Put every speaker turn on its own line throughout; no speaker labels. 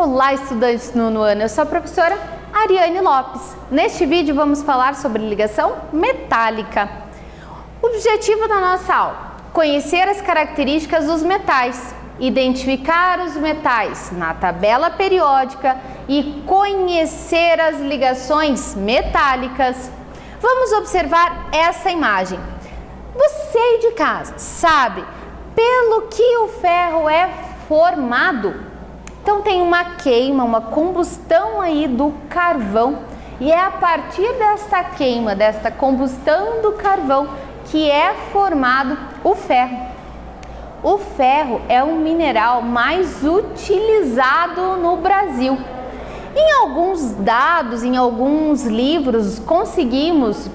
Olá, estudantes do nono ano, eu sou a professora Ariane Lopes. Neste vídeo vamos falar sobre ligação metálica. O objetivo da nossa aula: conhecer as características dos metais, identificar os metais na tabela periódica e conhecer as ligações metálicas. Vamos observar essa imagem. Você aí de casa sabe pelo que o ferro é formado? Então tem uma queima, uma combustão aí do carvão, e é a partir desta queima, desta combustão do carvão, que é formado o ferro. O ferro é o mineral mais utilizado no Brasil. Em alguns dados, em alguns livros,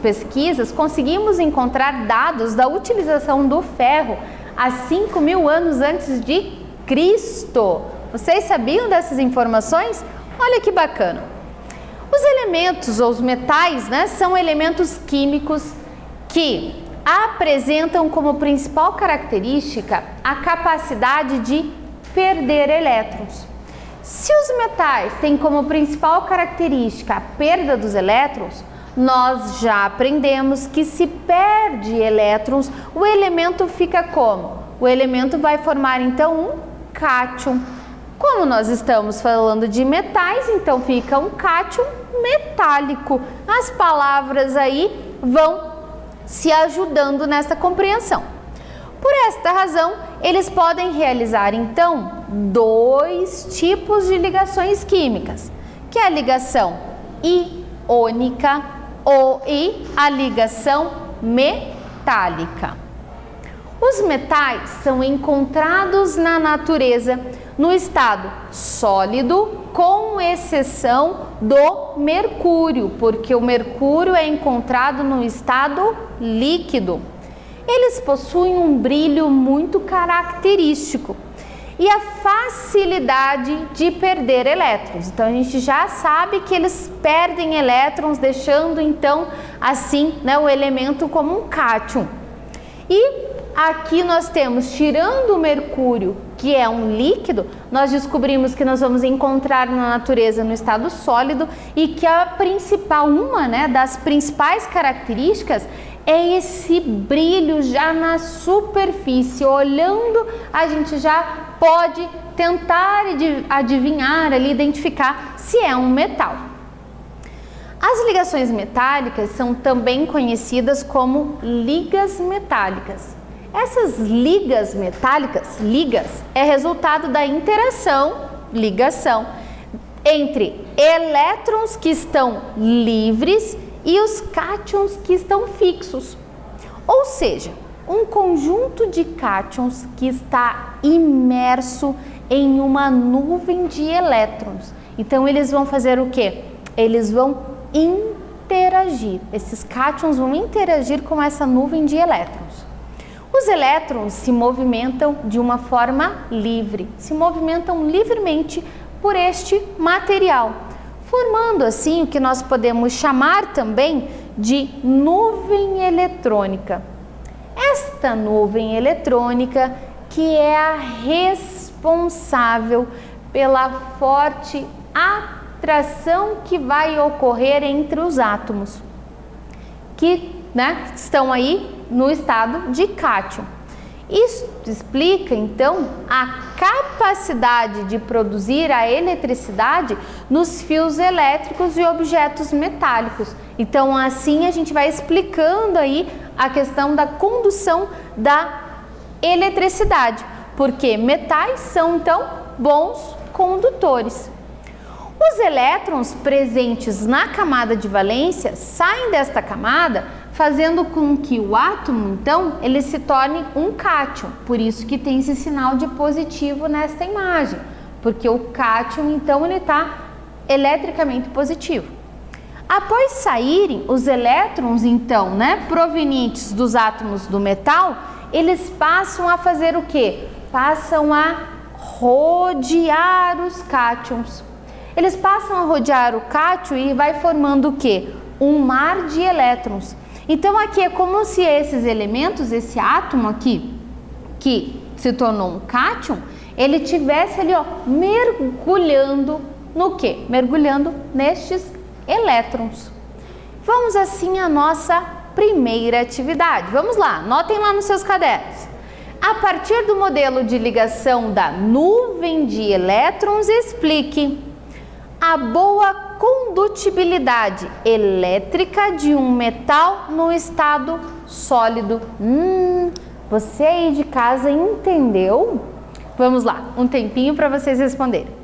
pesquisas, conseguimos encontrar dados da utilização do ferro há 5.000 anos antes de Cristo. Vocês sabiam dessas informações? Olha que bacana. Os elementos ou os metais, são elementos químicos que apresentam como principal característica a capacidade de perder elétrons. Se os metais têm como principal característica a perda dos elétrons, nós já aprendemos que se perde elétrons, o elemento fica como? O elemento vai formar então um cátion. Como nós estamos falando de metais, então fica um cátion metálico. As palavras aí vão se ajudando nessa compreensão. Por esta razão, eles podem realizar então dois tipos de ligações químicas, que é a ligação iônica e a ligação metálica. Os metais são encontrados na natureza no estado sólido, com exceção do mercúrio, porque o mercúrio é encontrado no estado líquido. Eles possuem um brilho muito característico e a facilidade de perder elétrons. Então a gente já sabe que eles perdem elétrons, deixando então assim, o elemento como um cátion. E aqui nós temos, tirando o mercúrio, que é um líquido, nós descobrimos que nós vamos encontrar na natureza no estado sólido e que uma das principais características é esse brilho já na superfície. Olhando, a gente já pode tentar adivinhar ali, identificar se é um metal. As ligações metálicas são também conhecidas como ligas metálicas. Essas ligas metálicas, é resultado da ligação, entre elétrons que estão livres e os cátions que estão fixos. Ou seja, um conjunto de cátions que está imerso em uma nuvem de elétrons. Então eles vão fazer o quê? Eles vão interagir. Esses cátions vão interagir com essa nuvem de elétrons. Os elétrons se movimentam de uma forma livre, se movimentam livremente por este material, formando assim o que nós podemos chamar também de nuvem eletrônica. Esta nuvem eletrônica que é a responsável pela forte atração que vai ocorrer entre os átomos, que estão aí no estado de cátion. Isso explica então a capacidade de produzir a eletricidade nos fios elétricos de objetos metálicos. Então assim a gente vai explicando aí a questão da condução da eletricidade, porque metais são então bons condutores. Os elétrons presentes na camada de valência saem desta camada, fazendo com que o átomo, então, ele se torne um cátion. Por isso que tem esse sinal de positivo nesta imagem, porque o cátion, então, ele está eletricamente positivo. Após saírem os elétrons, então, provenientes dos átomos do metal, eles passam a fazer o quê? Passam a rodear os cátions. Eles passam a rodear o cátion e vai formando o quê? Um mar de elétrons. Então aqui é como se esses elementos, esse átomo aqui, que se tornou um cátion, ele tivesse ali, ó, mergulhando no quê? Mergulhando nestes elétrons. Vamos assim à nossa primeira atividade. Vamos lá, anotem lá nos seus cadernos. A partir do modelo de ligação da nuvem de elétrons, explique a boa condutibilidade elétrica de um metal no estado sólido. Você aí de casa entendeu? Vamos lá, um tempinho para vocês responderem.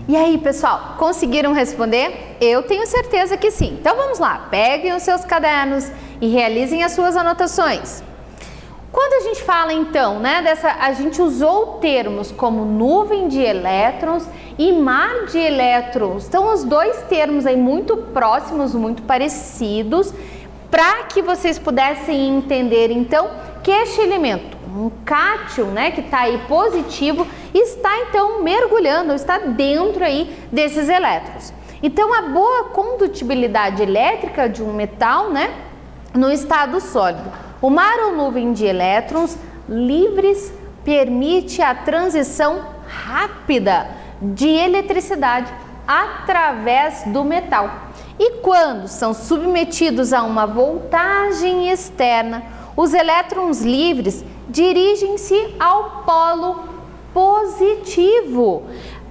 E aí, pessoal, conseguiram responder? Eu tenho certeza que sim. Então vamos lá, peguem os seus cadernos e realizem as suas anotações. Quando a gente fala então, né, a gente usou termos como nuvem de elétrons e mar de elétrons. Então os dois termos aí muito próximos, muito parecidos, para que vocês pudessem entender então que este elemento, um cátion, né, que está aí positivo, está então mergulhando, está dentro aí desses elétrons. Então a boa condutibilidade elétrica de um metal, né, no estado sólido. O mar ou nuvem de elétrons livres permite a transição rápida de eletricidade através do metal. E quando são submetidos a uma voltagem externa, os elétrons livres dirigem-se ao polo positivo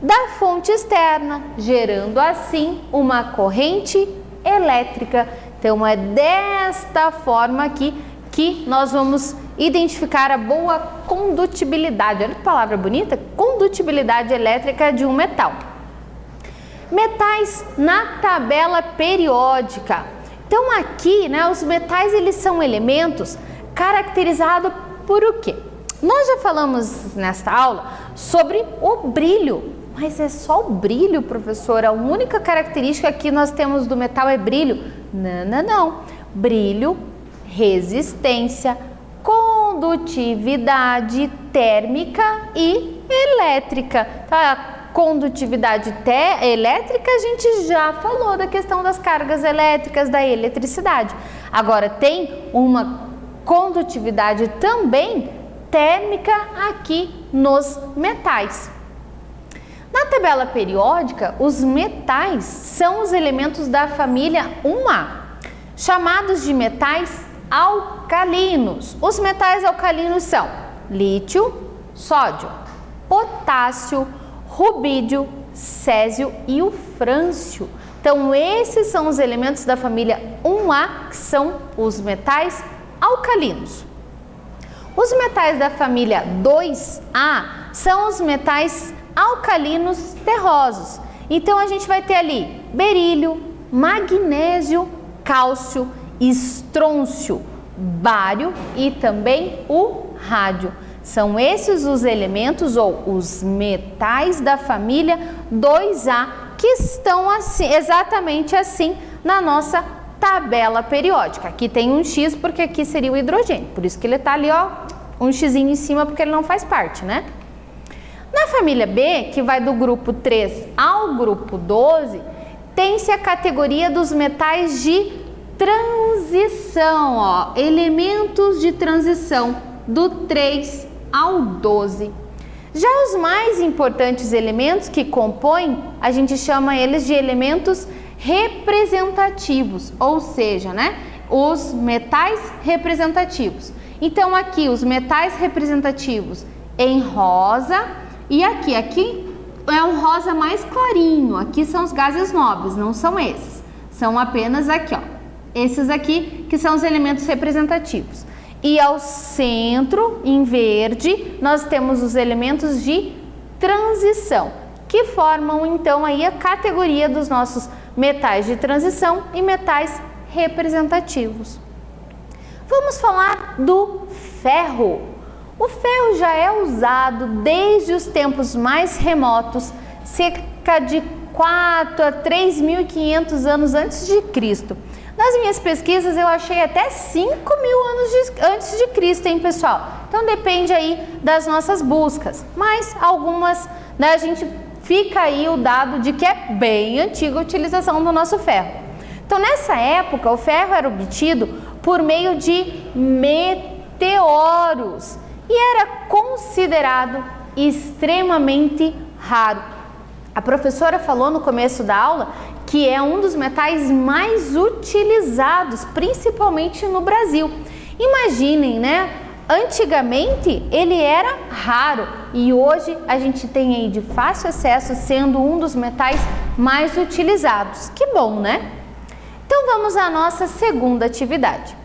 da fonte externa, gerando assim uma corrente elétrica. Então é desta forma aqui que nós vamos identificar a boa condutibilidade, olha que palavra bonita, condutibilidade elétrica de um metal. Metais na tabela periódica. Então aqui, né, os metais eles são elementos caracterizados por o quê? Nós já falamos nesta aula sobre o brilho, mas é só o brilho, professora? A única característica que nós temos do metal é brilho? Não. Brilho, resistência, condutividade térmica e elétrica. Tá? A condutividade elétrica a gente já falou da questão das cargas elétricas, da eletricidade. Agora tem uma condutividade também térmica aqui nos metais. Na tabela periódica, os metais são os elementos da família 1A, chamados de metais alcalinos. Os metais alcalinos são lítio, sódio, potássio, rubídio, césio e o frâncio. Então, esses são os elementos da família 1A, que são os metais alcalinos. Os metais da família 2A são os metais alcalinos terrosos. Então, a gente vai ter ali berílio, magnésio, cálcio, estrôncio, bário e também o rádio. São esses os elementos ou os metais da família 2A que estão assim, exatamente assim na nossa tabela periódica. Aqui tem um X porque aqui seria o hidrogênio, por isso que ele está ali, ó, um xizinho em cima porque ele não faz parte, né? Na família B, que vai do grupo 3 ao grupo 12, tem-se a categoria dos metais de transição, ó, elementos de transição do 3 ao 12. Já os mais importantes elementos que compõem, a gente chama eles de elementos representativos, ou seja, né, os metais representativos. Então aqui os metais representativos em rosa e aqui é um rosa mais clarinho, aqui são os gases nobres, não são esses, são apenas aqui, ó, esses aqui que são os elementos representativos. E ao centro, em verde, nós temos os elementos de transição, que formam então aí a categoria dos nossos metais de transição e metais representativos. Vamos falar do ferro. O ferro já é usado desde os tempos mais remotos, cerca de 4 a 3.500 anos antes de Cristo. Nas minhas pesquisas eu achei até 5.000 anos antes de Cristo, hein, pessoal? Então depende aí das nossas buscas, mas algumas, né, a gente fica aí o dado de que é bem antiga a utilização do nosso ferro. Então nessa época o ferro era obtido por meio de meteoros e era considerado extremamente raro. A professora falou no começo da aula que é um dos metais mais utilizados, principalmente no Brasil. Imaginem, né? Antigamente ele era raro e hoje a gente tem aí de fácil acesso, sendo um dos metais mais utilizados. Que bom, né? Então vamos à nossa segunda atividade.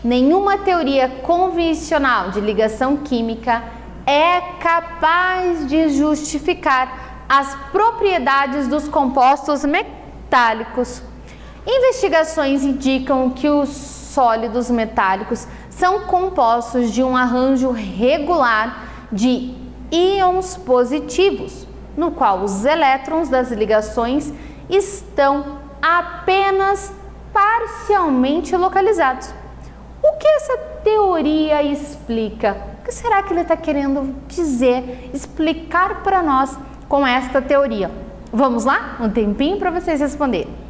Nenhuma teoria convencional de ligação química é capaz de justificar as propriedades dos compostos metálicos. Investigações indicam que os sólidos metálicos são compostos de um arranjo regular de íons positivos, no qual os elétrons das ligações estão apenas parcialmente localizados. O que essa teoria explica? O que será que ele está querendo dizer, explicar para nós com esta teoria? Vamos lá? Um tempinho para vocês responderem.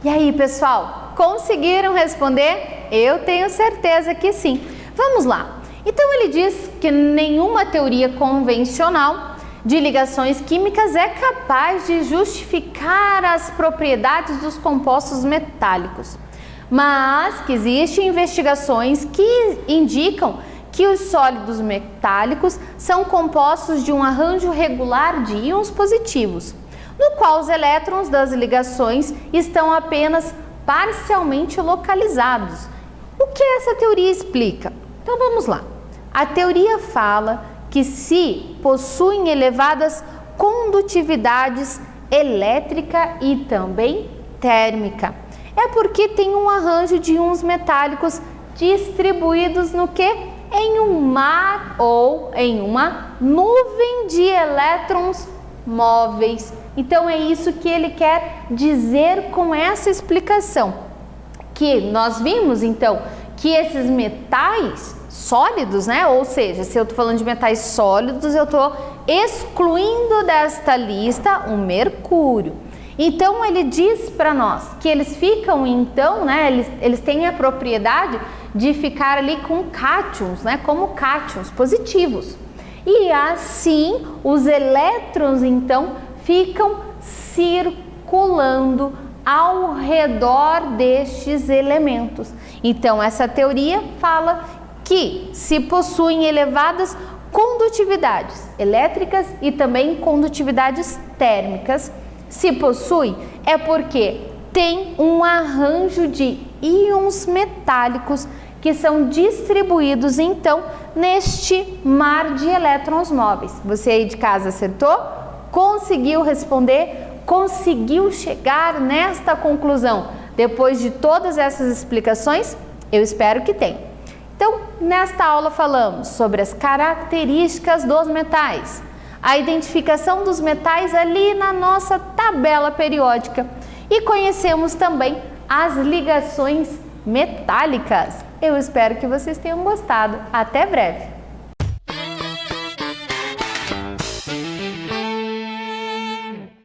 E aí, pessoal, conseguiram responder? Eu tenho certeza que sim. Vamos lá. Então ele diz que nenhuma teoria convencional de ligações químicas é capaz de justificar as propriedades dos compostos metálicos, mas que existem investigações que indicam que os sólidos metálicos são compostos de um arranjo regular de íons positivos, no qual os elétrons das ligações estão apenas parcialmente localizados. O que essa teoria explica? Então vamos lá. A teoria fala que se possuem elevadas condutividades elétrica e também térmica, é porque tem um arranjo de íons metálicos distribuídos no que? Em um mar ou em uma nuvem de elétrons móveis. Então é isso que ele quer dizer com essa explicação, que nós vimos então que esses metais sólidos, né? Ou seja, se eu estou falando de metais sólidos, eu estou excluindo desta lista o mercúrio. Então ele diz para nós que eles ficam então, né? Eles têm a propriedade de ficar ali com cátions, né? Como cátions positivos. E assim os elétrons então ficam circulando ao redor destes elementos. Então essa teoria fala que se possuem elevadas condutividades elétricas e também condutividades térmicas, se possui é porque tem um arranjo de íons metálicos que são distribuídos então neste mar de elétrons móveis. Você aí de casa acertou? Conseguiu responder? Conseguiu chegar nesta conclusão depois de todas essas explicações? Eu espero que tenha. Então, nesta aula falamos sobre as características dos metais, a identificação dos metais ali na nossa tabela periódica e conhecemos também as ligações metálicas. Eu espero que vocês tenham gostado. Até breve!